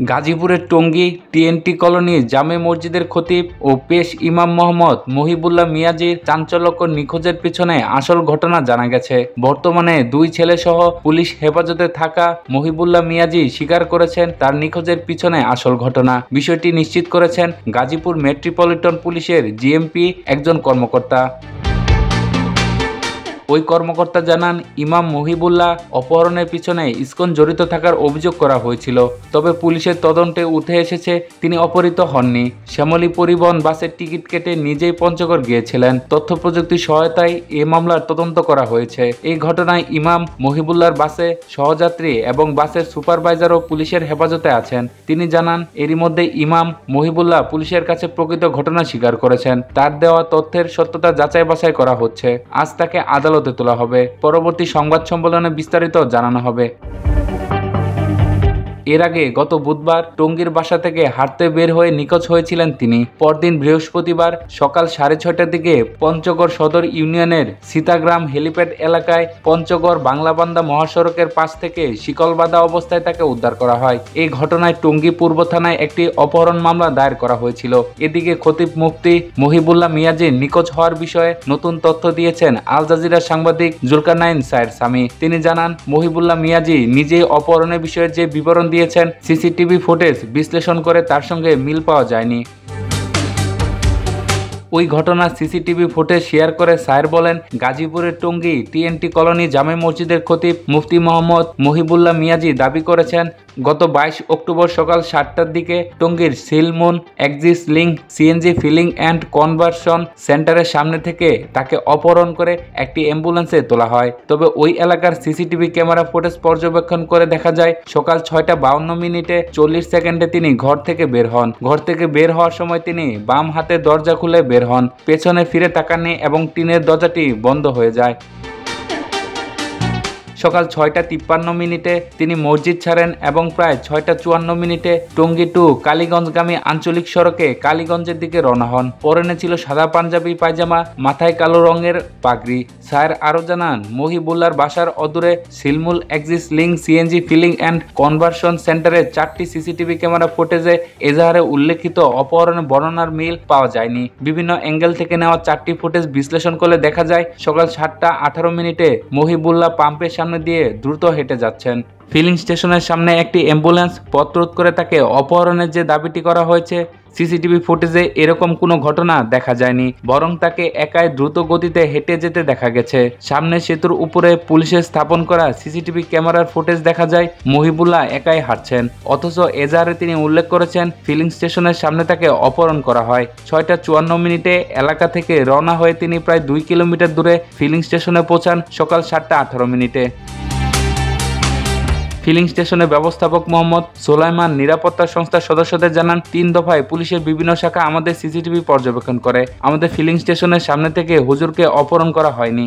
গাজীপুরের Tongi TNT colony জামে মসজিদের খতিব ও পেশ ইমাম মোহাম্মদ মহিবুল্লাহ মিয়াজির চাঞ্চল্যকর নিখোঁজের পিছনে আসল ঘটনা জানা গেছে। বর্তমানে দুই ছেলে সহ পুলিশ হেফাজতে থাকা মহিবুল্লাহ মিয়াজি স্বীকার করেছেন তার নিখোঁজের পিছনে আসল ঘটনা। বিষয়টি নিশ্চিত করেছেন গাজীপুর মেট্রোপলিটন পুলিশের জিএমপি একজন কর্মকর্তা। ওই কর্মকর্তা জানান, ইমাম মহিবুল্লাহ অপহরণের পিছনে ইসকন জড়িত থাকার অভিযোগ করা হয়েছিল। তবে পুলিশের তদন্তে উঠে এসেছে তিনি অপহৃত হননি। শ্যামলী পরিবহন বাসের টিকিট কেটে নিজেই পঞ্চগড় গিয়েছিলেন। তথ্য প্রযুক্তি সহায়তায় এ মামলার তদন্ত করা হয়েছে। এই ঘটনায় ইমাম মহিবুল্লাহর বাসে সহযাত্রী এবং বাসের সুপারভাইজারও পুলিশের হেফাজতে আছেন। তিনি জানান, এরই মধ্যে ইমাম মহিবুল্লাহ পুলিশের কাছে প্রকৃত ঘটনা স্বীকার করেছেন। তার দেওয়া তথ্যের সত্যতা যাচাই বাছাই করা হচ্ছে। আজ তাকে আদালতে তোলা হবে। পরবর্তী সংবাদ সম্মেলনে বিস্তারিত জানানো হবে। এর আগে গত বুধবার টঙ্গীর বাসা থেকে হাঁটতে বের হয়ে নিখোঁজ হয়েছিলেন তিনি। পরদিন বৃহস্পতিবার সকাল 6:30টার দিকে পঞ্চগড় সদর ইউনিয়নের সীতাগ্রাম হেলিপ্যাড এলাকায় পঞ্চগড় বাংলাবান্ধা মহাসড়কের পাশ থেকে শিকল বাঁধা অবস্থায় তাকে উদ্ধার করা হয়। এই ঘটনায় টঙ্গী পূর্ব থানায় একটি অপহরণ মামলা দায়ের করা হয়েছিল। এদিকে খতিব মুফতি মহিবুল্লাহ মিয়াজি নিখোঁজ হওয়ার বিষয়ে নতুন তথ্য দিয়েছেন আল জাজিরার সাংবাদিক জুলকারনাইন সায়ের সামি। তিনি জানান, মহিবুল্লাহ মিয়াজি নিজেই অপহরণের বিষয়ে যে বিবরণ দিয়েছেন, সিসিটিভি ফুটেজ বিশ্লেষণ করে তার সঙ্গে মিল পাওয়া যায়নি। ওই ঘটনার সিসিটিভি ফুটেজ শেয়ার করে সায়ের বলেন, গাজীপুরের টঙ্গী টিএনটি কলোনি জামে মসজিদের খতিব মুফতি মোহাম্মদ মহিবুল্লাহ মিয়াজি দাবি করেছেন, গত 22 অক্টোবর সকাল 7টার দিকে টঙ্গীর সিলমুন axis link CNG filling and conversion সেন্টারের সামনে থেকে তাকে অপহরণ করে একটি অ্যাম্বুলেন্সে তোলা হয়। তবে ওই এলাকার সিসিটিভি ক্যামেরা ফুটেজ পর্যবেক্ষণ করে দেখা যায়, সকাল 6:52 40 সেকেন্ডে তিনি ঘর থেকে বের হন। ঘর থেকে বের হওয়ার সময় তিনি বাম হাতে দরজা খুলে বের হন। পেছনে ফিরে তাকাননি এবং টিনের দরজাটি বন্ধ হয়ে যায়। সকাল 6:53 তিনি মসজিদ ছাড়েন এবং প্রায় 6:54 টঙ্গী টু কালীগঞ্জগামী আঞ্চলিক সড়কে কালীগঞ্জের দিকে রওনা হন। পরনে ছিল সাদা পাঞ্জাবি পায়জামা, মাথায় কালো রঙের পাগড়ি। সায়ের আরও জানান, মহিবুল্লাহর বাসার অদূরে সিলমুল axis link CNG filling and conversion সেন্টারের 4টি সিসিটিভি ক্যামেরা ফুটেজে এজাহারে উল্লেখিত অপহরণের বর্ণনার মিল পাওয়া যায়নি। বিভিন্ন অ্যাঙ্গেল থেকে নেওয়া 4টি ফুটেজ বিশ্লেষণ করলে দেখা যায়, সকাল 7:18 মহিবুল্লাহ পাম্পের সামনে দিয়ে দ্রুত হেঁটে যাচ্ছেন। ফিলিং স্টেশনের সামনে একটি অ্যাম্বুলেন্স পথরোধ করে তাকে অপহরণের যে দাবিটি করা হয়েছে, সিসিটিভি ফুটেজে এরকম কোনো ঘটনা দেখা যায়নি, বরং তাকে একাই দ্রুত গতিতে হেঁটে যেতে দেখা গেছে। সামনে সেতুর উপরে পুলিশের স্থাপন করা সিসিটিভি ক্যামেরার ফুটেজ দেখা যায় মহিবুল্লাহ একাই হাঁটছেন। অথচ এজাহারে তিনি উল্লেখ করেছেন, ফিলিং স্টেশনের সামনে তাকে অপহরণ করা হয়। 6:54 এলাকা থেকে রওনা হয়ে তিনি প্রায় 2 কিলোমিটার দূরে ফিলিং স্টেশনে পৌঁছান সকাল 7:18। ফিলিং স্টেশনের ব্যবস্থাপক মোহাম্মদ সোলাইমান নিরাপত্তা সংস্থার সদস্যদের জানান, 3 দফায় পুলিশের বিভিন্ন শাখা আমাদের সিসিটিভি পর্যবেক্ষণ করে। আমাদের ফিলিং স্টেশনের সামনে থেকে হুজুরকে অপহরণ করা হয়নি।